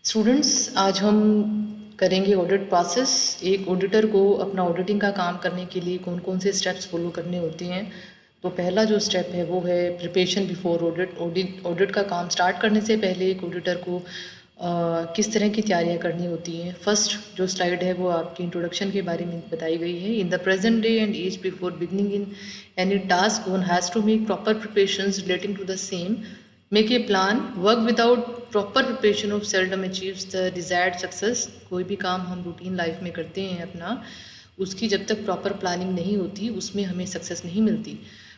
Students, आज हम करेंगे ऑडिट प्रोसेस। एक ऑडिटर को अपना ऑडिटिंग का काम करने के लिए कौन कौन से स्टेप्स फॉलो करने होते हैं। तो पहला जो स्टेप है वो है प्रिपरेशन बिफोर ऑडिट। ऑडिट का काम स्टार्ट करने से पहले एक ऑडिटर को किस तरह की तैयारियां करनी होती हैं। फर्स्ट जो स्लाइड है वो आपकी इंट्रोडक्शन के बारे में बताई गई है। In the present day and age before beginning in any task one has to make proper preparations relating to the same. Make a plan. Work without proper preparation of seldom achieves the desired success. कोई भी काम हम routine life में करते हैं अपना, उसकी जब तक प्रॉपर प्लानिंग नहीं होती उसमें हमें सक्सेस नहीं मिलती।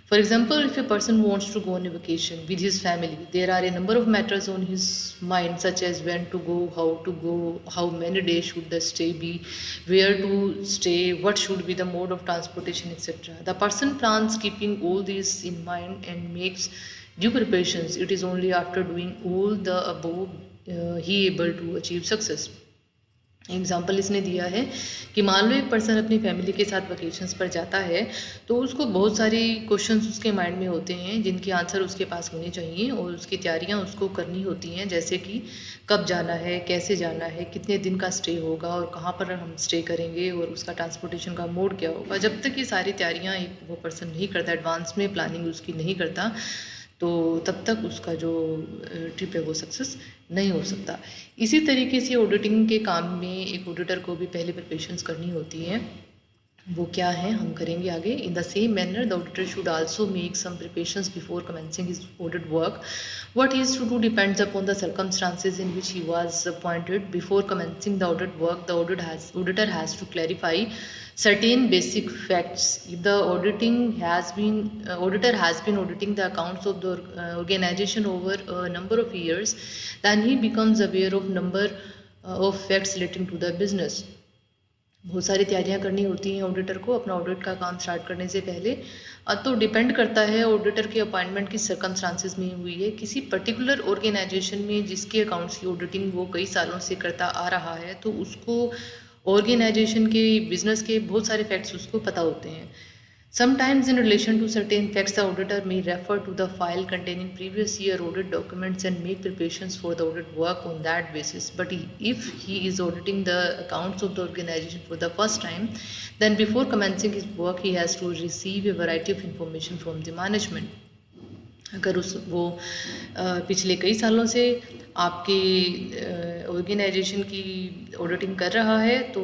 For example, if a person wants to go on a vacation with his family, there are a number of matters on his mind such as when to go, how many days should the stay be, where to stay, what should be the mode of transportation, etc. The person plans keeping all these in mind and makes due preparations. It is only after doing all the above he able to achieve success. Example इसने दिया है कि मान लो एक person अपनी family के साथ vacations पर जाता है, तो उसको बहुत सारी क्वेश्चंस उसके माइंड में होते हैं जिनके आंसर उसके पास होने चाहिए और उसकी तैयारियां उसको करनी होती हैं, जैसे कि कब जाना है, कैसे जाना है, कितने दिन का स्टे होगा और कहाँ पर हम स्टे करेंगे और उसका ट्रांसपोर्टेशन का मोड क्या होगा। जब तक ये सारी तैयारियाँ एक वो पर्सन नहीं करता, एडवांस में प्लानिंग उसकी नहीं करता, तो तब तक उसका जो ट्रिप है वो सक्सेस नहीं हो सकता। इसी तरीके से ऑडिटिंग के काम में एक ऑडिटर को भी पहले प्रिपरेशंस करनी होती है। वो क्या है हम करेंगे आगे। In the same manner the auditor should also make some preparations before commencing his audit work. What he is to do depends upon the circumstances in which he was appointed. Before commencing the audit work, the auditor has to clarify certain basic facts. If the auditor has been auditing the accounts of the organization over a number of years, then he becomes aware of number of facts relating to the business. बहुत सारी तैयारियां करनी होती हैं auditor को अपना audit का काम स्टार्ट करने से पहले। तो डिपेंड करता है ऑडिटर की अपॉइंटमेंट किस सर्कमस्टांसिस में हुई है। किसी पर्टिकुलर ऑर्गेनाइजेशन में जिसके अकाउंट्स की ऑडिटिंग वो कई सालों से करता आ रहा है, तो उसको ऑर्गेनाइजेशन के बिजनेस के बहुत सारे फैक्ट्स उसको पता होते हैं। Sometimes in relation to certain facts, the auditor may refer to the file containing previous year audit documents and make preparations for the audit work on that basis. But if he is auditing the accounts of the organization for the first time, then before commencing his work, he has to receive a variety of information from the management. अगर वो पिछले कई सालों से आपके organisation की auditing कर रहा है तो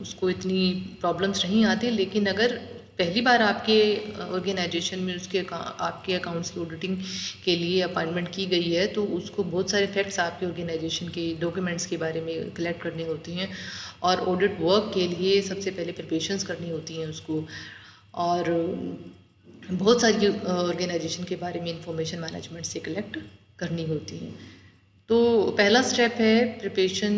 उसको इतनी प्रॉब्लम्स नहीं आती, लेकिन अगर पहली बार आपके ऑर्गेनाइजेशन में आपके अकाउंट्स की ऑडिटिंग के लिए अपॉइंटमेंट की गई है, तो उसको बहुत सारे फैक्ट्स आपके ऑर्गेनाइजेशन के डॉक्यूमेंट्स के बारे में कलेक्ट करनी होती हैं और ऑडिट वर्क के लिए सबसे पहले प्रिपरेशंस करनी होती हैं उसको। और बहुत सारी ऑर्गेनाइजेशन के बारे में इंफॉर्मेशन मैनेजमेंट से कलेक्ट करनी होती है। तो पहला स्टेप है प्रिपरेशन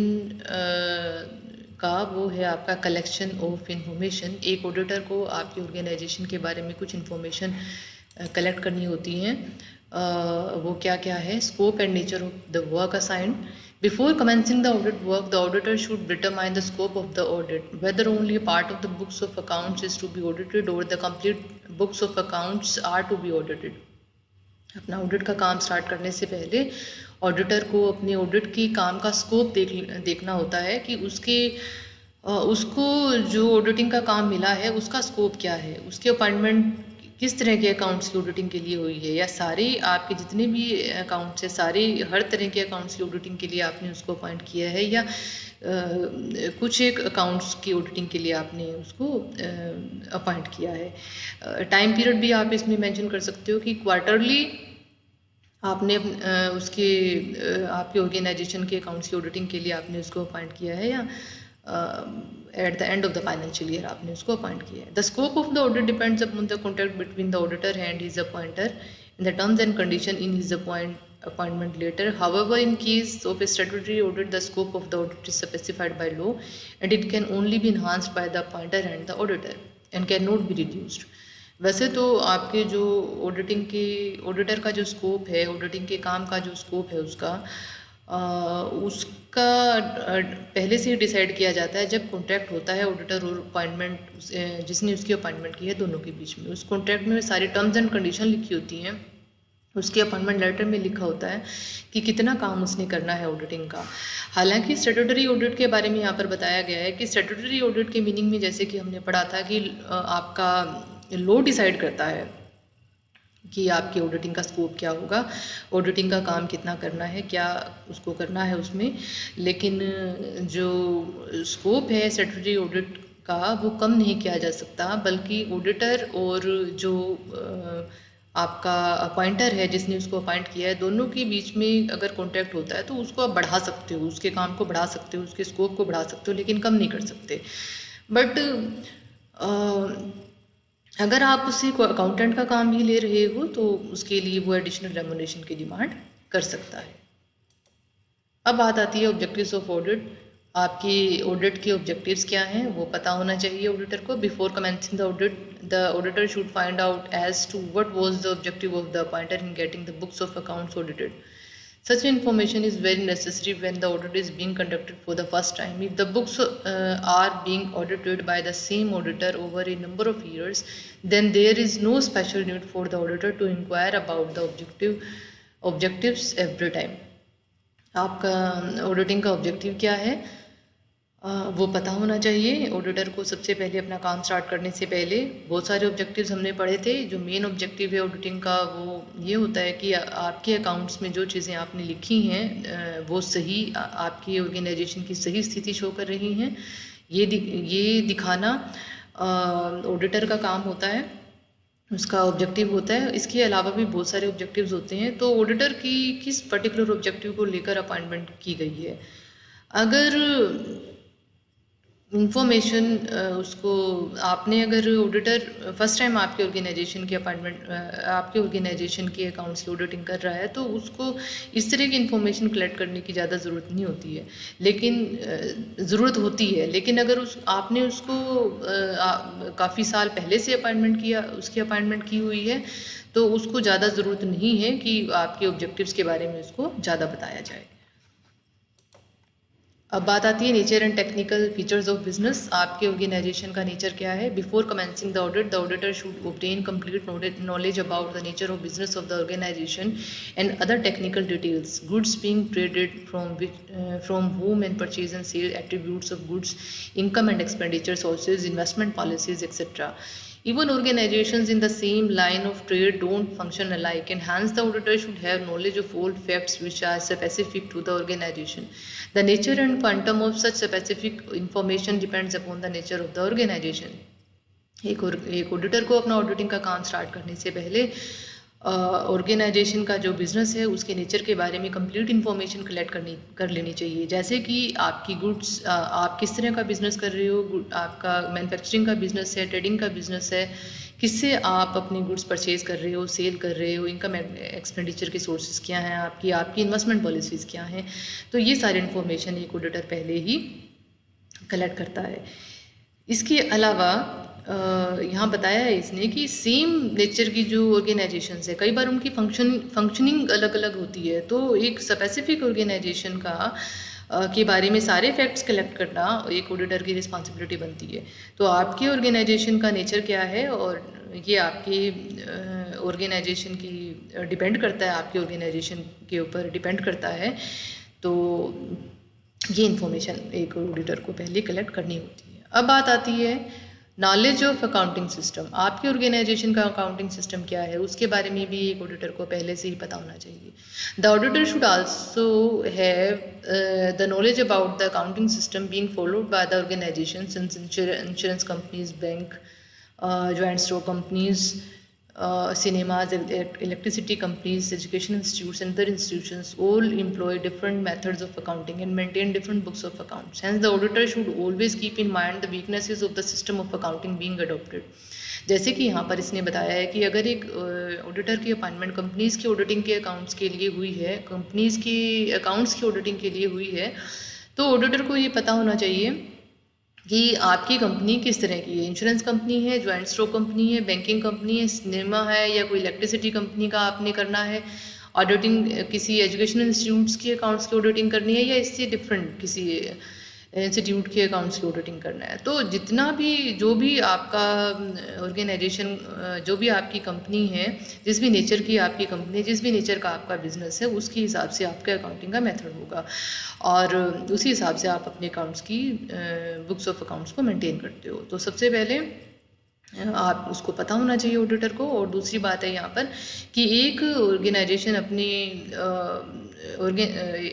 का, वो है आपका कलेक्शन ऑफ इंफॉर्मेशन। एक ऑडिटर को आपकी ऑर्गेनाइजेशन के बारे में कुछ इंफॉर्मेशन कलेक्ट करनी होती हैं। वो क्या क्या है। Scope and nature of the work assigned. Before commencing the audit work, the auditor should determine the scope of the audit, whether only a part of the books of accounts is to be audited or the complete books of accounts are to be audited. अपना audit का काम start करने से पहले auditor को अपने audit की काम का स्कोप देखना होता है कि उसको जो ऑडिटिंग का काम मिला है उसका स्कोप क्या है, उसके अपॉइंटमेंट किस तरह के अकाउंट्स की ऑडिटिंग के लिए हुई है, या सारे आपके जितने भी अकाउंट्स हैं सारे हर तरह के अकाउंट्स की ऑडिटिंग के लिए आपने उसको अपॉइंट किया है, या कुछ एक अकाउंट्स की ऑडिटिंग के लिए आपने उसको अपॉइंट किया है। टाइम पीरियड भी आप इसमें मेंशन कर सकते हो कि क्वार्टरली आपने आपके ऑर्गेनाइजेशन के अकाउंट्स की ऑडिटिंग के लिए आपने उसको अपॉइंट किया है, या at the end of the financial year आपने उसको अपॉइंट किया है। The scope of the audit depends upon the contact between the auditor and his appointer in the terms and condition in his appointment later. However, in case of a statutory audit, the scope of the audit is specified by law and it can only be enhanced by the appointer and the auditor and cannot be reduced. वैसे तो आपके जो auditor का जो scope है, auditing के काम का जो स्कोप है उसका पहले से ही डिसाइड किया जाता है जब कॉन्ट्रैक्ट होता है ऑडिटर और अपॉइंटमेंट जिसने उसकी अपॉइंटमेंट की है दोनों के बीच में। उस कॉन्ट्रैक्ट में सारी टर्म्स एंड कंडीशन लिखी होती हैं उसके अपॉइंटमेंट लेटर में लिखा होता है कि कितना काम उसने करना है ऑडिटिंग का। हालांकि स्टैट्यूटरी ऑडिट के बारे में यहाँ पर बताया गया है कि स्टैट्यूटरी ऑडिट के मीनिंग में जैसे कि हमने पढ़ा था कि आपका लॉ डिसाइड करता है कि आपकी ऑडिटिंग का स्कोप क्या होगा, ऑडिटिंग का काम कितना करना है, क्या उसको करना है उसमें। लेकिन जो स्कोप है स्टैट्यूटरी ऑडिट का वो कम नहीं किया जा सकता, बल्कि ऑडिटर और जो आपका अपॉइंटर है जिसने उसको अपॉइंट किया है, दोनों के बीच में अगर कॉन्टैक्ट होता है तो उसको आप बढ़ा सकते हो, उसके काम को बढ़ा सकते हो, उसके स्कोप को बढ़ा सकते हो, लेकिन कम नहीं कर सकते। बट अगर आप उसी को अकाउंटेंट का काम भी ले रहे हो तो उसके लिए वो एडिशनल रेम्युनरेशन की डिमांड कर सकता है। अब बात आती है ऑब्जेक्टिव्स ऑफ ऑडिट। आपकी ऑडिट के ऑब्जेक्टिव्स क्या हैं वो पता होना चाहिए ऑडिटर को। Before commencing the audit, the auditor should find out as to what was the objective of the appointer in getting the books of accounts audited. Such information is very necessary when the audit is being conducted for the first time. If the books are being audited by the same auditor over a number of years, then there is no special need for the auditor to inquire about the objectives every time. आपका auditing का objective क्या है वो पता होना चाहिए auditor को सबसे पहले अपना काम स्टार्ट करने से पहले। बहुत सारे ऑब्जेक्टिव्स हमने पढ़े थे। जो मेन ऑब्जेक्टिव है ऑडिटिंग का वो ये होता है कि आपके अकाउंट्स में जो चीज़ें आपने लिखी हैं वो सही आपकी ऑर्गेनाइजेशन की सही स्थिति शो कर रही हैं, ये दिखाना ऑडिटर का काम होता है, उसका ऑब्जेक्टिव होता है। इसके अलावा भी बहुत सारे ऑब्जेक्टिव्स होते हैं। तो ऑडिटर की किस पर्टिकुलर ऑब्जेक्टिव को लेकर अपॉइंटमेंट की गई है, अगर इंफॉर्मेशन उसको आपने अगर ऑडिटर फर्स्ट टाइम आपके ऑर्गेनाइजेशन की अपॉइंटमेंट आपके ऑर्गेनाइजेशन के अकाउंट्स की ऑडिटिंग कर रहा है तो उसको इस तरह की इंफॉर्मेशन कलेक्ट करने की ज़्यादा ज़रूरत नहीं होती है, लेकिन ज़रूरत होती है। लेकिन अगर आपने उसको काफ़ी साल पहले से अपॉइंटमेंट किया, उसकी अपॉइंटमेंट की हुई है, तो उसको ज़्यादा ज़रूरत नहीं है कि आपके ऑब्जेक्टिव्स के बारे में उसको ज़्यादा बताया जाए। अब बात आती है nature and technical features of business. आपके ऑर्गेनाइजेशन का नेचर क्या है। Before commencing the audit, the auditor should obtain complete knowledge about the nature of business of the organisation and other technical details, goods being traded from home and purchase and sale, attributes of goods, income and expenditure sources, investment policies etcetera. Even organizations in the same line of trade don't function alike, and hence the auditor should have knowledge of all facts which are specific to the organization. The nature and quantum of such specific information depends upon the nature of the organization. एक auditor को अपना auditing का काम start करने से पहले organisation का जो बिज़नेस है उसके नेचर के बारे में कंप्लीट इन्फॉर्मेशन कलेक्ट कर लेनी चाहिए। जैसे कि आपकी गुड्स, आप किस तरह का बिज़नेस कर रहे हो, आपका मैन्युफैक्चरिंग का बिज़नेस है, ट्रेडिंग का बिज़नेस है, किससे आप अपनी गुड्स परचेज कर रहे हो, सेल कर रहे हो, इनकम एक्सपेंडिचर के सोर्सेज क्या हैं, आपकी इन्वेस्टमेंट पॉलिसीज़ क्या हैं। तो ये सारी इन्फॉर्मेशन एक ऑडिटर पहले ही कलेक्ट करता है। इसके अलावा यहाँ बताया है इसने कि सेम नेचर की जो ऑर्गेनाइजेशंस है, कई बार उनकी फंक्शनिंग अलग अलग होती है, तो एक स्पेसिफिक ऑर्गेनाइजेशन का के बारे में सारे फैक्ट्स कलेक्ट करना एक ऑडिटर की रिस्पॉन्सिबिलिटी बनती है। तो आपके ऑर्गेनाइजेशन का नेचर क्या है और ये आपके ऑर्गेनाइजेशन की डिपेंड करता है, आपके ऑर्गेनाइजेशन के ऊपर डिपेंड करता है। तो ये इन्फॉर्मेशन एक ऑडिटर को पहले कलेक्ट करनी होती है। अब बात आती है नॉलेज ऑफ अकाउंटिंग सिस्टम। आपके ऑर्गेनाइजेशन का अकाउंटिंग सिस्टम क्या है उसके बारे में भी एक ऑडिटर को पहले से ही पता होना चाहिए। The auditor should also have the knowledge about the accounting system being followed by the organisation, since insurance companies, bank, joint stock companies, cinemas, electricity companies, education institutes and other institutions all employ different methods of accounting and maintain different books of accounts. Hence the auditor should always keep in mind the weaknesses of the system of accounting being adopted. जैसे कि यहाँ पर इसने बताया है कि अगर एक ऑडिटर की अपॉइंटमेंट कंपनीज़ की ऑडिटिंग के अकाउंट्स के लिए हुई है, कंपनीज़ की अकाउंट्स की ऑडिटिंग के लिए हुई है, तो ऑडिटर को ये पता होना चाहिए कि आपकी कंपनी किस तरह की है। इंश्योरेंस कंपनी है, जॉइंट स्टॉक कंपनी है, बैंकिंग कंपनी है, सिनेमा है, या कोई इलेक्ट्रिसिटी कंपनी का आपने करना है ऑडिटिंग, किसी एजुकेशनल इंस्टीट्यूट्स की अकाउंट्स की ऑडिटिंग करनी है, या इससे डिफरेंट किसी इंस्टीट्यूट के अकाउंट्स की ऑडिटिंग करना है। तो जितना भी जो भी आपका ऑर्गेनाइजेशन, जो भी आपकी कंपनी है, जिस भी नेचर की आपकी कंपनी, जिस भी नेचर का आपका बिजनेस है, उसके हिसाब से आपके अकाउंटिंग का मेथड होगा और उसी हिसाब से आप अपने अकाउंट्स की बुक्स ऑफ अकाउंट्स को मेंटेन करते हो। तो सबसे पहले आप उसको पता होना चाहिए ऑडिटर को। और दूसरी बात है यहाँ पर कि एक ऑर्गेनाइजेशन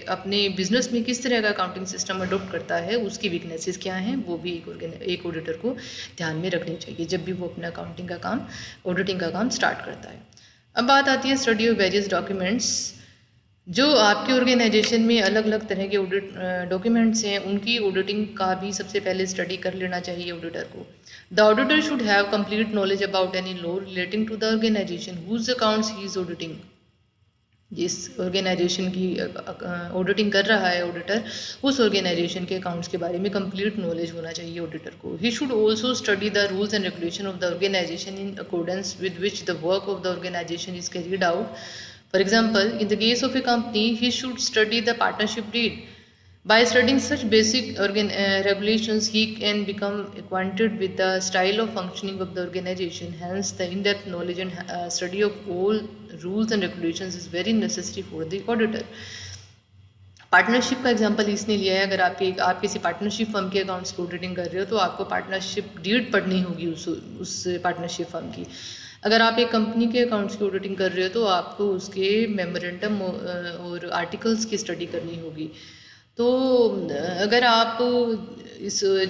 अपने बिजनेस में किस तरह का अकाउंटिंग सिस्टम अडोप्ट करता है, उसकी वीकनेसेस क्या हैं, वो भी एक ऑडिटर को ध्यान में रखनी चाहिए जब भी वो अपना अकाउंटिंग का काम, ऑडिटिंग का काम स्टार्ट करता है। अब बात आती है स्टडी ऑफ वेरियस डॉक्यूमेंट्स। जो आपके ऑर्गेनाइजेशन में अलग अलग तरह के ऑडिट डॉक्यूमेंट्स हैं, उनकी ऑडिटिंग का भी सबसे पहले स्टडी कर लेना चाहिए ऑडिटर को। The auditor should have complete knowledge about any law relating to the organisation whose accounts he is auditing. जिस ऑर्गेनाइजेशन की ऑडिटिंग कर रहा है ऑडिटर, उस ऑर्गेनाइजेशन के अकाउंट्स के बारे में कंप्लीट नॉलेज होना चाहिए ऑडिटर को। He should also study the rules and regulation of the organisation in accordance with which the work of the organisation is carried out. For example, in the case of a company, he should study the partnership deed. By studying such basic regulations, he can become acquainted with the style of functioning of the organization. Hence, the in-depth knowledge and study of all rules and regulations is very necessary for the auditor. Partnership का example इसने लिया है। अगर आप किसी partnership firm के accounts की auditing कर रहे हो, तो आपको पार्टनरशिप डीड पढ़नी होगी उस पार्टनरशिप फर्म की। अगर आप एक कंपनी के अकाउंट्स की ऑडिटिंग कर रहे हो, तो आपको उसके मेमोरेंडम और आर्टिकल्स की स्टडी करनी होगी। तो अगर आप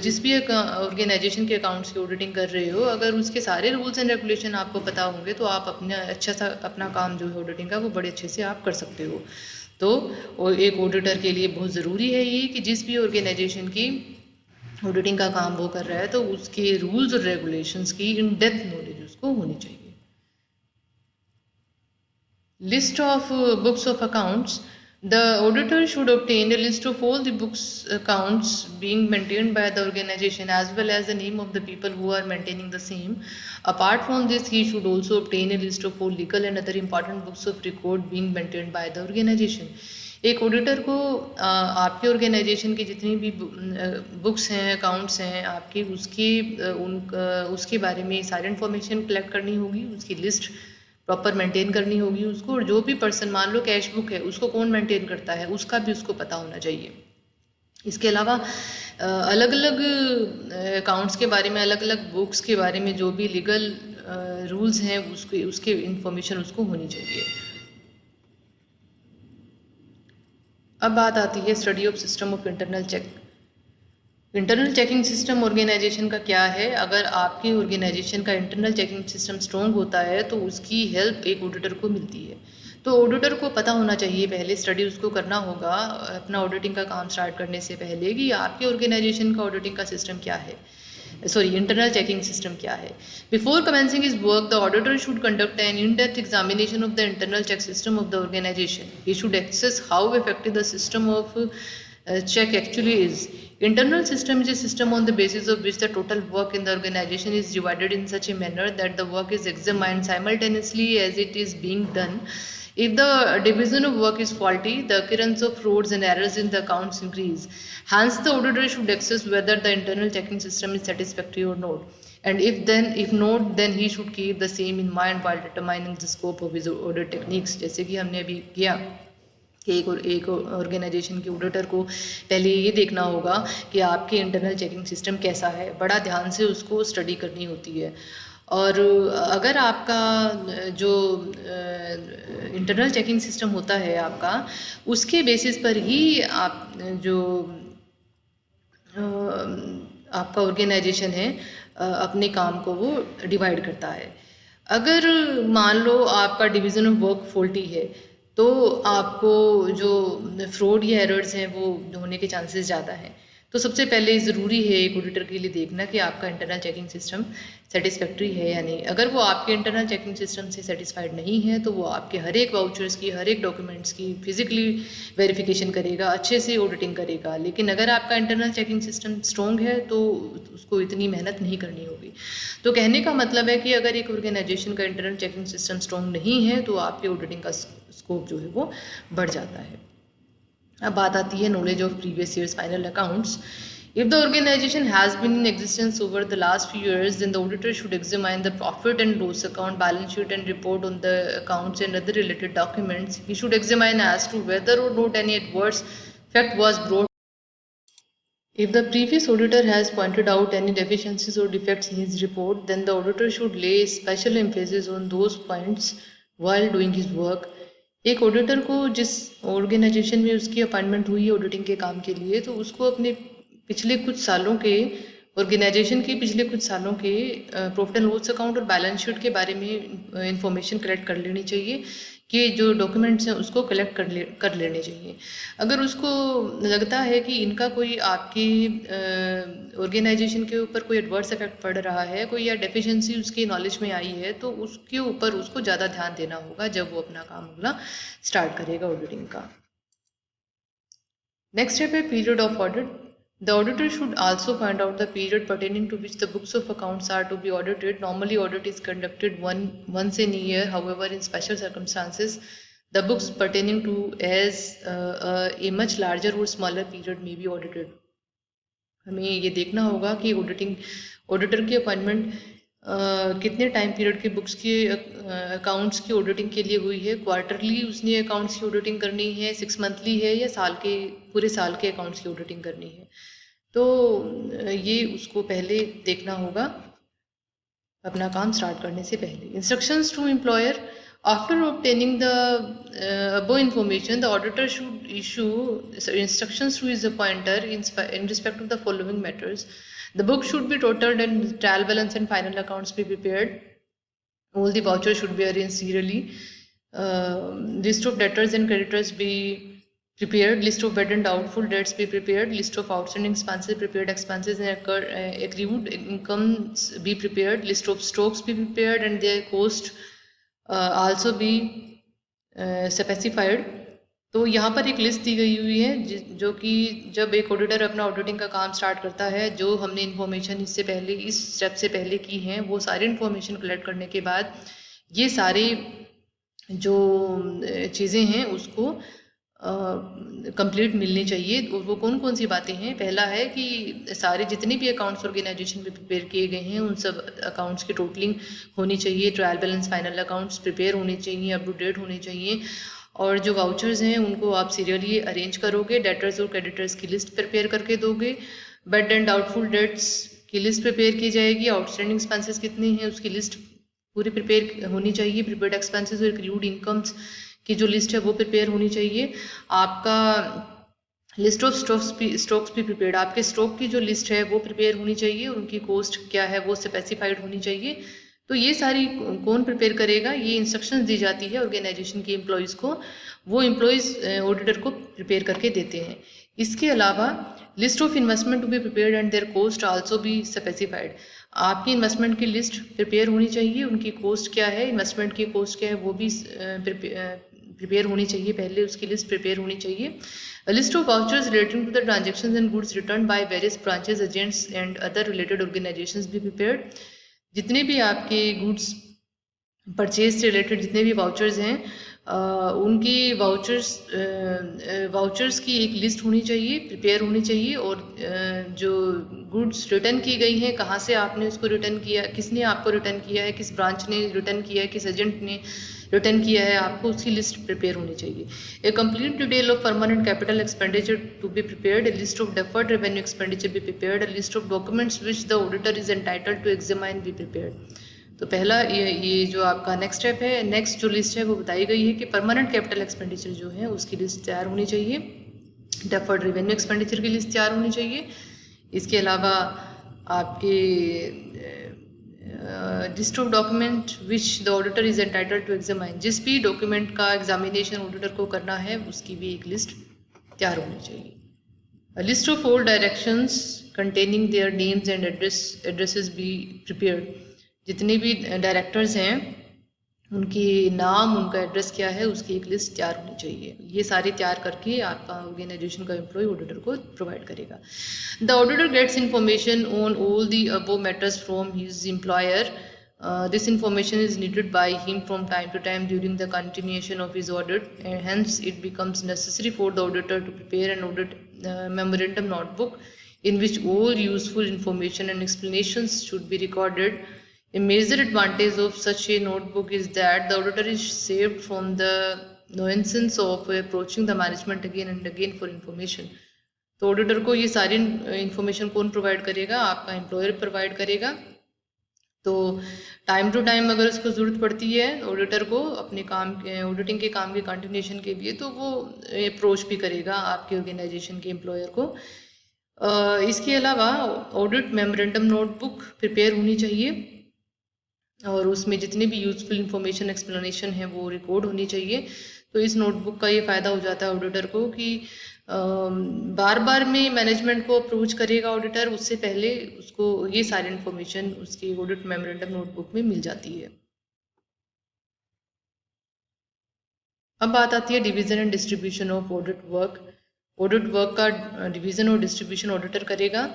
जिस भी ऑर्गेनाइजेशन के अकाउंट्स की ऑडिटिंग कर रहे हो, अगर उसके सारे रूल्स एंड रेगुलेशन आपको पता होंगे, तो आप अपना काम जो है ऑडिटिंग का, वो बड़े अच्छे से आप कर सकते हो। तो एक ऑडिटर के लिए बहुत ज़रूरी है ये कि जिस भी ऑर्गेनाइजेशन की ऑडिटिंग का काम वो कर रहा है, तो उसके रूल्स और रेगुलेशंस की इन डेप्थ नॉलेज उसको होनी चाहिए। List of books of accounts. The auditor should obtain a list of all the books accounts being maintained by the organization, as well as the name of the people who are maintaining the same. Apart from this, he should also obtain a list of all legal and other important books of record being maintained by the organization. एक auditor को आपके organisation की जितनी भी books हैं, accounts हैं आपके, उसके बारे में सारी इन्फॉर्मेशन कलेक्ट करनी होगी, उसकी लिस्ट प्रॉपर मेंटेन करनी होगी उसको। और जो भी पर्सन, मान लो कैश बुक है, उसको कौन मेंटेन करता है, उसका भी उसको पता होना चाहिए। इसके अलावा अलग अलग अकाउंट्स के बारे में, अलग अलग बुक्स के बारे में जो भी लीगल रूल्स हैं, उसके इंफॉर्मेशन उसको होनी चाहिए। अब बात आती है study of system of internal check. Internal checking system organisation का क्या है? अगर आपके ऑर्गेनाइजेशन का इंटरनल चेकिंग सिस्टम स्ट्रॉन्ग होता है, तो उसकी हेल्प एक ऑडिटर को मिलती है। तो ऑडिटर को पता होना चाहिए, पहले स्टडी उसको करना होगा अपना ऑडिटिंग का काम स्टार्ट करने से पहले, कि आपके ऑर्गेनाइजेशन का ऑडिटिंग का सिस्टम क्या है, इंटरनल चेकिंग सिस्टम क्या है। Before commencing his work, the auditor should conduct an in depth examination of the internal check system of the organisation. He should assess how effective the system of check actually is. Internal system is a system on the basis of which the total work in the organization is divided in such a manner that the work is examined simultaneously as it is being done. If the division of work is faulty, the occurrence of frauds and errors in the accounts increase. Hence, the auditor should assess whether the internal checking system is satisfactory or not. And if not, then he should keep the same in mind while determining the scope of his audit techniques. जैसे कि हमने अभी किया कि एक organisation के auditor को पहले ये देखना होगा कि आपके इंटरनल चेकिंग सिस्टम कैसा है, बड़ा ध्यान से उसको स्टडी करनी होती है। और अगर आपका जो इंटरनल चेकिंग सिस्टम होता है आपका, उसके बेसिस पर ही आप जो आपका ऑर्गेनाइजेशन है अपने काम को वो डिवाइड करता है। अगर मान लो आपका डिवीज़न ऑफ वर्क फॉल्टी है, तो आपको जो फ्रॉड या एरर्स हैं वो होने के चांसेस ज़्यादा हैं। तो सबसे पहले ज़रूरी है एक ऑडिटर के लिए देखना कि आपका इंटरनल चेकिंग सिस्टम सेटिस्फैक्ट्री है या नहीं। अगर वो आपके इंटरनल चेकिंग सिस्टम से सेटिस्फाइड नहीं है, तो वो आपके हर एक वाउचर्स की, हर एक डॉक्यूमेंट्स की फिजिकली वेरिफिकेशन करेगा, अच्छे से ऑडिटिंग करेगा। लेकिन अगर आपका इंटरनल चेकिंग सिस्टम स्ट्रॉन्ग है, तो उसको इतनी मेहनत नहीं करनी होगी। तो कहने का मतलब है कि अगर एक ऑर्गेनाइजेशन का इंटरनल चेकिंग सिस्टम स्ट्रॉन्ग नहीं है, तो आपके ऑडिटिंग का स्कोप जो है वो बढ़ जाता है। अब बात आती है knowledge of previous years final accounts. If the organization has been in existence over the last few years, then the auditor should examine the profit and loss account, balance sheet, and report on the accounts and other related documents. He should examine as to whether or not any adverse effect was brought. If the previous auditor has pointed out any deficiencies or defects in his report, then the auditor should lay special emphasis on those points while doing his work. एक auditor को जिस organisation में उसकी appointment हुई है auditing के काम के लिए, तो उसको अपने पिछले कुछ सालों के ऑर्गेनाइजेशन के पिछले कुछ सालों के प्रॉफिट एंड लॉस अकाउंट और बैलेंस शीट के बारे में इंफॉर्मेशन कलेक्ट कर लेनी चाहिए कि जो डॉक्यूमेंट्स हैं उसको कलेक्ट कर लेने चाहिए। अगर उसको लगता है कि इनका कोई आपकी ऑर्गेनाइजेशन के ऊपर कोई एडवर्स इफेक्ट पड़ रहा है, कोई या डेफिशिएंसी उसकी नॉलेज में आई है, तो उसके ऊपर उसको ज़्यादा ध्यान देना होगा जब वो अपना काम अगला स्टार्ट करेगा ऑडिटिंग का। नेक्स्ट स्टेप है period of audit. The auditor should also point out the period pertaining to which the books of accounts are to be audited. Normally, audit is conducted once in a year. However, in special circumstances, the books pertaining to a much larger or smaller period may be audited. हमें ये देखना होगा कि auditor की appointment कितने time period के books के accounts की ऑडिटिंग के लिए हुई है। क्वार्टरली उसने अकाउंट्स की ऑडिटिंग करनी है, 6 मंथली है, या पूरे साल के अकाउंट्स की ऑडिटिंग करनी है। तो ये उसको पहले देखना होगा अपना काम स्टार्ट करने से पहले। Instructions to employer. After obtaining the above information, the auditor should issue instructions to his appointer in respect of the following matters. The book should be totaled and trial balance and final accounts be prepared. All the vouchers should be arranged serially. List of debtors and creditors be prepared. List of bad and doubtful debts be prepared. List of outstanding expenses prepared. Expenses and accrued incomes be prepared. List of stocks be prepared and their cost also be specified. तो यहाँ पर एक list दी गई हुई है जो कि जब एक ऑडिटर अपना ऑडिटिंग का काम स्टार्ट करता है, जो हमने इन्फॉर्मेशन इससे पहले इस स्टेप से पहले की हैं, वो सारी इन्फॉर्मेशन कलेक्ट करने के बाद ये सारे जो चीज़ें हैं उसको कंप्लीट मिलनी चाहिए। वो कौन कौन सी बातें हैं? पहला है कि सारे जितने भी अकाउंट्स ऑर्गेनाइजेशन में प्रिपेयर किए गए हैं उन सब अकाउंट्स की टोटलिंग होनी चाहिए। Trial balance final accounts prepare होने चाहिए, अप टू डेट होने चाहिए। और जो वाउचर्स हैं उनको आप सीरियली अरेंज करोगे। डेटर्स और क्रेडिटर्स की लिस्ट प्रिपेयर करके दोगे। बैड एंड डाउटफुल डेट्स की लिस्ट प्रिपेयर की जाएगी। आउटस्टैंडिंग एक्सपेंसेस कितने हैं उसकी लिस्ट पूरी प्रिपेयर होनी चाहिए। प्रिपेयर्ड एक्सपेंसेस और एक्रूड इनकम्स की जो लिस्ट है वो प्रिपेयर होनी चाहिए। आपका लिस्ट ऑफ स्टॉक्स भी प्रिपेयर्ड, आपके स्टॉक की जो लिस्ट है वो प्रिपेयर होनी चाहिए। उनकी कॉस्ट क्या है वो स्पेसिफाइड होनी चाहिए। तो ये सारी कौन प्रिपेयर करेगा? ये इंस्ट्रक्शंस दी जाती है ऑर्गेनाइजेशन के एम्प्लॉयज़ को, वो एम्प्लॉयज़ ऑडिटर को प्रिपेयर करके देते हैं। इसके अलावा list of investment to be prepared and their cost also be specified. आपकी इन्वेस्टमेंट की लिस्ट प्रिपेयर होनी चाहिए, उनकी कॉस्ट क्या है, इन्वेस्टमेंट की कॉस्ट क्या है वो भी प्रिपेयर होनी चाहिए, पहले उसकी लिस्ट प्रिपेयर होनी चाहिए। List of vouchers relating to the transactions and goods return by various branches, agents and other related organisations भी प्रिपेयर्ड। जितने भी आपके गुड्स परचेज से रिलेटेड जितने भी वाउचर्स हैं उनकी वाउचर्स की एक लिस्ट होनी चाहिए, प्रिपेयर होनी चाहिए। और जो गुड्स रिटर्न की गई हैं, कहाँ से आपने उसको रिटर्न किया, किसने आपको रिटर्न किया है, किस ब्रांच ने रिटर्न किया है, किस एजेंट ने रिटर्न किया है, आपको उसकी लिस्ट प्रिपेयर होनी चाहिए। A complete detail of permanent capital expenditure to be prepared. A list of deferred revenue expenditure be prepared. A list of documents which the auditor is entitled to examine be prepared. तो पहला ये जो आपका next step है, next जो list है वो बताई गई है कि परमानेंट कैपिटल एक्सपेंडिचर जो है उसकी लिस्ट तैयार होनी चाहिए। डेफर्ड रेवेन्यू एक्सपेंडिचर की लिस्ट तैयार होनी चाहिए। इसके अलावा आपके list of document which the auditor is entitled to examine, जिस भी डॉक्यूमेंट का एग्जामिनेशन ऑडिटर को करना है उसकी भी एक लिस्ट तैयार होनी चाहिए। List of all directions containing their names and addresses be prepared. जितने भी डायरेक्टर्स हैं उनकी नाम, उनका एड्रेस क्या है, उसकी एक लिस्ट तैयार होनी चाहिए। ये सारे तैयार करके आपका ऑर्गेनाइजेशन का एम्प्लॉय ऑडिटर को प्रोवाइड करेगा। The auditor gets information on all the above matters from his employer. This information is needed by him from time to time during the continuation of his audit, and hence it becomes necessary for the auditor to prepare an audit memorandum notebook in which all useful information and explanations should be recorded. A major advantage of such a notebook is that the auditor is saved from the nuisance of approaching the management again and again for information. तो auditor को ये सारी information कौन provide करेगा? आपका employer provide करेगा। तो time to time अगर उसको ज़रूरत पड़ती है ऑडिटर को अपने काम ऑडिटिंग के काम के कंटिन्यूएशन के लिए, तो वो अप्रोच भी करेगा आपके ऑर्गेनाइजेशन के एम्प्लॉयर को। इसके अलावा ऑडिट मेमोरेंडम नोटबुक प्रिपेयर होनी चाहिए और उसमें जितनी भी यूजफुल इंफॉर्मेशन एक्सप्लेनेशन है वो रिकॉर्ड होनी चाहिए। तो इस नोटबुक का ये फ़ायदा हो जाता है ऑडिटर को कि बार बार में मैनेजमेंट को अप्रोच करेगा ऑडिटर, उससे पहले उसको ये सारी इंफॉर्मेशन उसकी ऑडिट मेमोरेंडम नोटबुक में मिल जाती है। अब बात आती है division and distribution of audit work. Audit work का डिवीजन और डिस्ट्रीब्यूशन ऑडिटर करेगा।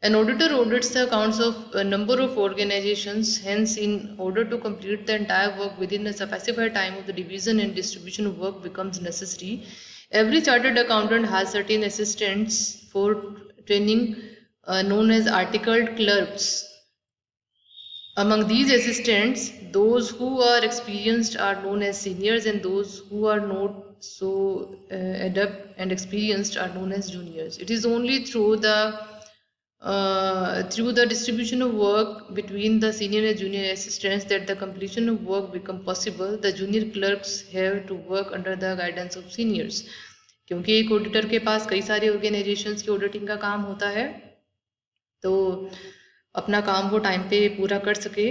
An auditor audits the accounts of a number of organizations. Hence, in order to complete the entire work within a specified time of the division and distribution of work becomes necessary. Every chartered accountant has certain assistants for training known as articled clerks. Among these assistants, those who are experienced are known as seniors, and those who are not so adept and experienced are known as juniors. It is only through the distribution of work between the senior and junior assistants that the completion of work become possible. The junior clerks have to work under the guidance of seniors. क्योंकि एक auditor के पास कई सारे organisations की auditing का काम होता है, तो अपना काम वो टाइम पे पूरा कर सके,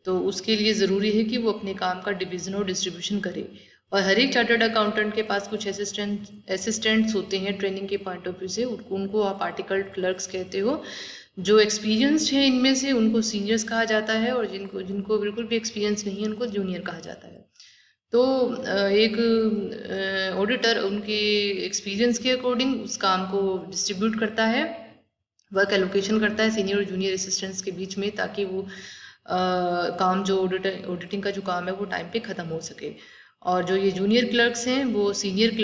तो उसके लिए ज़रूरी है कि वो अपने काम का डिवीज़न और डिस्ट्रीब्यूशन करे। और हर एक चार्टर्ड अकाउंटेंट के पास कुछ असिस्टेंट्स होते हैं ट्रेनिंग के पॉइंट ऑफ व्यू से, उनको आप आर्टिकल्ड क्लर्क्स कहते हो। जो एक्सपीरियंस्ड है इनमें से उनको सीनियर्स कहा जाता है, और जिनको बिल्कुल भी एक्सपीरियंस नहीं है उनको जूनियर कहा जाता है। तो एक ऑडिटर उनके एक्सपीरियंस के अकॉर्डिंग उस काम को डिस्ट्रीब्यूट करता है, वर्क एलोकेशन करता है सीनियर और जूनियर असिस्टेंट्स के बीच में, ताकि वो काम जो ऑडिटिंग का जो काम है वो टाइम पे ख़त्म हो सके। और जो ये जूनियर क्लर्क्स हैं वो सीनियर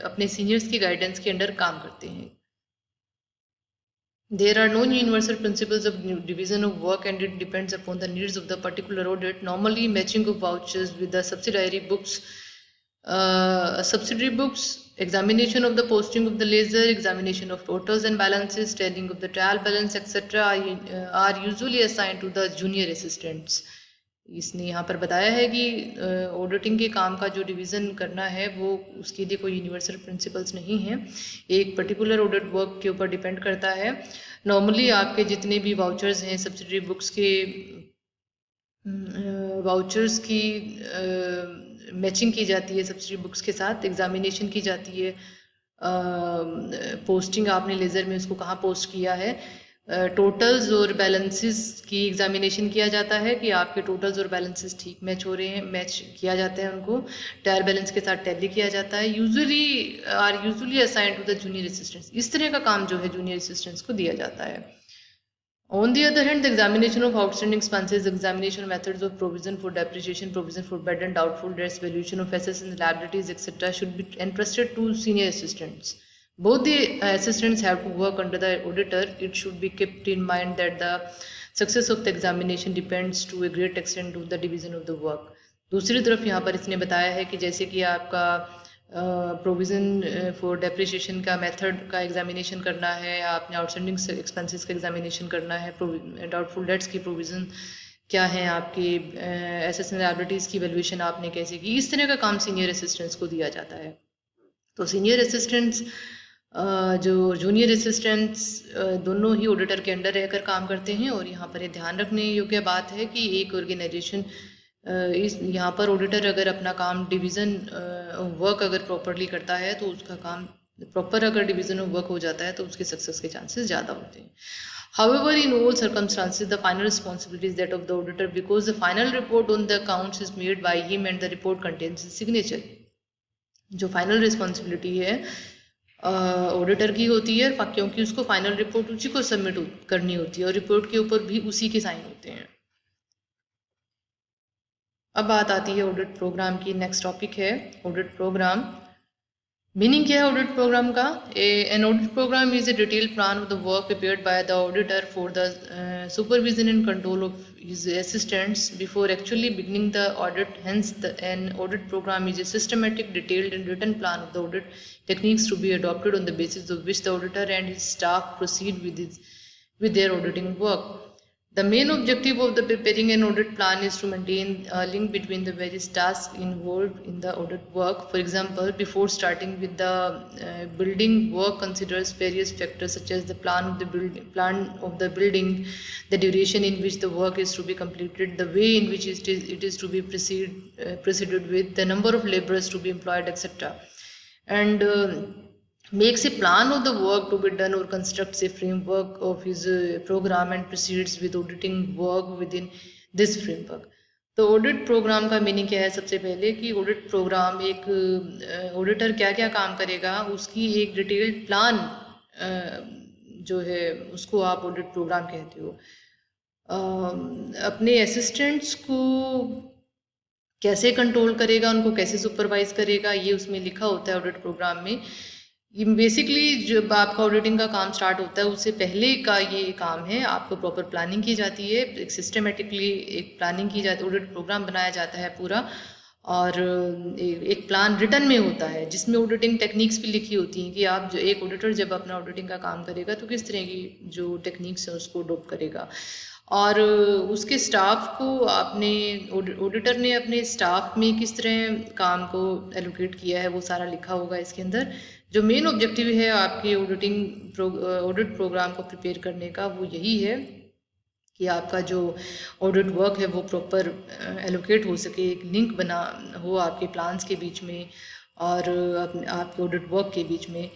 अपने सीनियर्स की गाइडेंस के अंडर काम करते हैं। There are no universal principles of division of work, and it depends upon the needs of the particular audit. Normally, matching of vouchers with the subsidiary books, examination of the posting of the ledger, examination of totals and balances, tallying of the trial balance, etc. are usually assigned to the junior assistants. इसने यहाँ पर बताया है कि auditing के काम का जो डिवीज़न करना है वो उसके लिए कोई यूनिवर्सल प्रिंसिपल्स नहीं है, एक पर्टिकुलर ऑडिट वर्क के ऊपर डिपेंड करता है। नॉर्मली आपके जितने भी वाउचर्स हैं सब्सिडरी बुक्स के वाउचर्स की मैचिंग की जाती है सब्सिडरी बुक्स के साथ, एग्जामिनेशन की जाती है, पोस्टिंग आपने लेज़र में उसको कहाँ पोस्ट किया है, टोटल्स और बैलेंसेस की एग्जामिनेशन किया जाता है कि आपके टोटल्स और बैलेंसेस ठीक मैच हो रहे हैं, मैच किया जाता है उनको, ट्रायल बैलेंस के साथ टैली किया जाता है। Usually assigned to the junior assistants. इस तरह का काम जो है जूनियर असिस्टेंट्स को दिया जाता है। On the other hand, the examination of outstanding expenses, examination methods of provision for depreciation, provision for bad and doubtful debts, valuation of assets and liabilities, etc., should be entrusted to senior assistants. Both the assistants have to work under the auditor. It should be kept in mind that the success of the examination depends to a great extent on the division of the work. दूसरी तरफ यहाँ पर इसने बताया है कि जैसे कि आपका प्रोविज़न फॉर डेप्रिसिएशन का मेथड का एग्जामिनेशन करना है, आपने आउटस्टैंडिंग एक्सपेंसेस का एग्जामिनेशन करना है, डाउटफुल डेट्स की प्रोविज़न क्या है, आपके एसेट्स एंड लायबिलिटीज़ की वैल्यूएशन आपने कैसे की, इस तरह का काम सीनियर असिस्टेंट्स को दिया जाता है। तो सीनियर असिस्टेंट्स जो जूनियर असिस्टेंट्स दोनों ही ऑडिटर के अंडर रहकर काम करते हैं। और यहाँ पर ये ध्यान रखने योग्य बात है कि एक ऑर्गेनाइजेशन यहाँ पर ऑडिटर अगर अपना काम डिवीज़न वर्क अगर प्रॉपरली करता है तो उसका काम प्रॉपर अगर डिवीज़न ऑफ वर्क हो जाता है तो उसके सक्सेस के चांसेस ज़्यादा होते हैं। However, in all circumstances, the final responsibility is that of the auditor, because the final report on the accounts is made by him and the report contains his signature. जो final responsibility है auditor की होती है, क्योंकि उसको final report उसी को submit करनी होती है और रिपोर्ट के ऊपर भी उसी के साइन होते हैं। अब बात आती है ऑडिट प्रोग्राम की। नेक्स्ट टॉपिक है ऑडिट प्रोग्राम। मीनिंग क्या है ऑडिट प्रोग्राम का? An audit programme is a detailed plan of the work prepared by the auditor for the supervision and control of his assistants before actually beginning the audit. Hence, an audit program is a systematic, detailed, and written plan of the audit techniques to be adopted on the basis of which the auditor and his staff proceed with their auditing work. The main objective of the preparing an audit plan is to maintain a link between the various tasks involved in the audit work. For example, before starting with the building work, considers various factors such as the plan of the building, the duration in which the work is to be completed, the way in which it is to be proceeded with, the number of laborers to be employed, etc. And makes a plan of the work to be done or constructs a framework of his program and proceeds with auditing work within this framework. तो audit programme का meaning क्या है? सबसे पहले कि audit programme एक auditor क्या क्या काम करेगा उसकी एक डिटेल्ड प्लान जो है उसको आप ऑडिट प्रोग्राम कहते हो। अपने असिस्टेंट्स को कैसे कंट्रोल करेगा, उनको कैसे सुपरवाइज करेगा, ये उसमें लिखा होता है ऑडिट प्रोग्राम में। ये बेसिकली जब आपका ऑडिटिंग का काम स्टार्ट होता है उससे पहले का ये काम है, आपको प्रॉपर प्लानिंग की जाती है, एक सिस्टमेटिकली एक प्लानिंग की जाती है, ऑडिट प्रोग्राम बनाया जाता है पूरा। और एक प्लान रिटन में होता है जिसमें ऑडिटिंग टेक्निक्स भी लिखी होती हैं कि आप जो एक ऑडिटर जब अपना ऑडिटिंग का काम करेगा तो किस तरह की जो टेक्निक्स है उसको अडॉप्ट करेगा। और उसके स्टाफ को आपने ऑडिटर ने अपने स्टाफ में किस तरह काम को एलोकेट किया है वो सारा लिखा होगा इसके अंदर। जो मेन ऑब्जेक्टिव है आपके ऑडिट प्रोग्राम को प्रिपेयर करने का वो यही है कि आपका जो ऑडिट वर्क है वो प्रॉपर एलोकेट हो सके, एक लिंक बना हो आपके प्लान्स के बीच में और आपके ऑडिट वर्क के बीच में।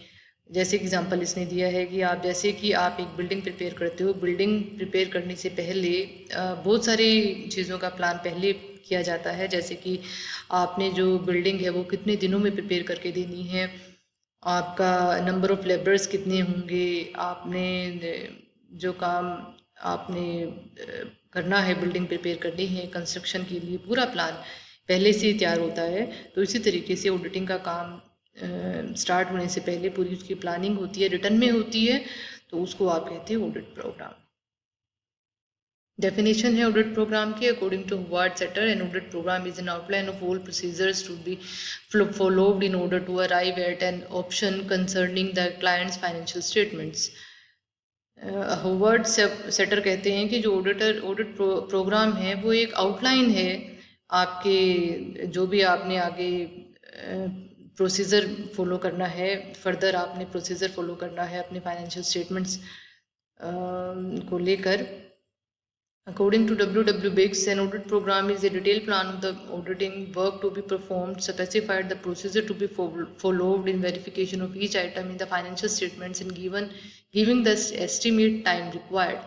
जैसे एग्जांपल इसने दिया है कि आप जैसे कि आप एक बिल्डिंग प्रिपेयर करते हो, बिल्डिंग प्रिपेयर करने से पहले बहुत सारी चीज़ों का प्लान पहले किया जाता है, जैसे कि आपने जो बिल्डिंग है वो कितने दिनों में प्रिपेयर करके देनी है, आपका नंबर ऑफ़ लेबर्स कितने होंगे, आपने जो काम आपने करना है, बिल्डिंग प्रिपेयर करनी है कंस्ट्रक्शन के लिए, पूरा प्लान पहले से ही तैयार होता है। तो इसी तरीके से ऑडिटिंग का काम स्टार्ट होने से पहले पूरी उसकी प्लानिंग होती है, रिटर्न में होती है, तो उसको आप कहते हैं ऑडिट प्रोग्राम। डेफिनेशन है ऑडिट प्रोग्राम की, according to Howard Setter, an audit programme is an outline of all procedures to be followed in order to arrive at an option concerning the clients financial statements. Howard Setter कहते हैं कि जो audit programme है वो एक outline है आपके, जो भी आपने आगे प्रोसीजर फॉलो करना है, फर्दर आपने प्रोसीजर फॉलो करना है अपने फाइनेंशियल स्टेटमेंट्स को लेकर। According to W. Biggs, an audit program is a detailed plan of the auditing work to be performed, specified the procedure to be followed in verification of each item in the financial statements and giving the estimate time required.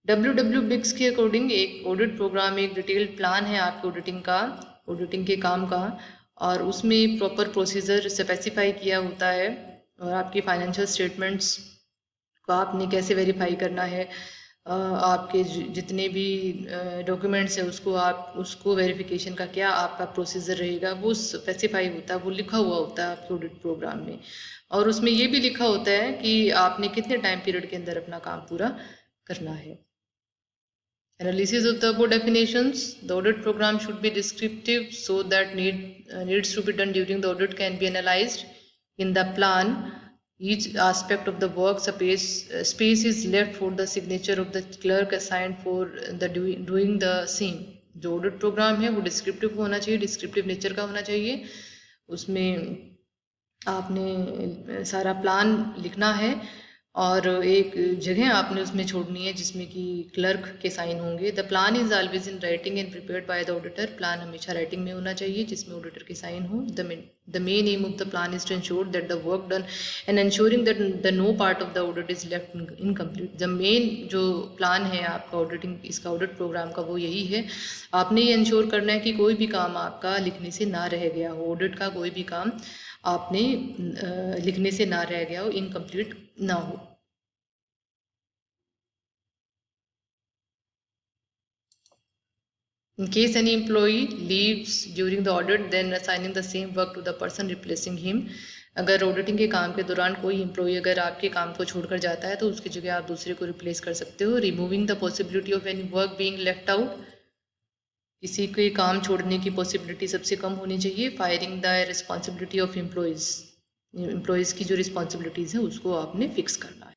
W. Biggs के according एक audit programme एक detailed plan है आपके auditing के काम का, और उसमें प्रॉपर प्रोसीजर स्पेसिफाई किया होता है और आपकी फाइनेंशियल स्टेटमेंट्स को आपने कैसे वेरीफाई करना है, आपके जितने भी डॉक्यूमेंट्स हैं उसको वेरिफिकेशन का क्या आपका प्रोसीजर रहेगा वो स्पेसिफाई होता है, वो लिखा हुआ होता है आपके ऑडिट प्रोग्राम में। और उसमें ये भी लिखा होता है कि आपने कितने टाइम पीरियड के अंदर अपना काम पूरा करना है। Analysis of the above definitions. The audit program should be descriptive so that needs to be done during the audit can be analyzed. In the plan, each aspect of the work space is left for the signature of the clerk assigned for the doing the same. जो audit programme है वो descriptive होना चाहिए, descriptive nature का होना चाहिए। उसमें आपने सारा प्लान लिखना है और एक जगह आपने उसमें छोड़नी है जिसमें कि क्लर्क के साइन होंगे। The plan is always in writing and prepared by the auditor. Plan हमेशा राइटिंग में होना चाहिए जिसमें ऑडिटर के साइन हो। The main aim of the plan is to ensure that the work done and ensuring that the no part of the audit is left incomplete. The main जो plan है आपका इसका ऑडिट प्रोग्राम का वो यही है, आपने ये इंश्योर करना है कि कोई भी काम आपका लिखने से ना रह गया हो, ऑडिट का कोई भी काम आपने लिखने से ना रह गया हो, इनकम्प्लीट ना हो। In case any employee leaves during the audit, then assigning the same work to the person replacing him. अगर ऑडिटिंग के काम के दौरान कोई एम्प्लॉय अगर आपके काम को छोड़कर जाता है तो उसकी जगह आप दूसरे को रिप्लेस कर सकते हो। Removing the possibility of any work being left out, किसी के काम छोड़ने की पॉसिबिलिटी सबसे कम होनी चाहिए। Firing the responsibility of employees, employees की जो रिस्पॉन्सिबिलिटीज़ है उसको आपने फिक्स करना।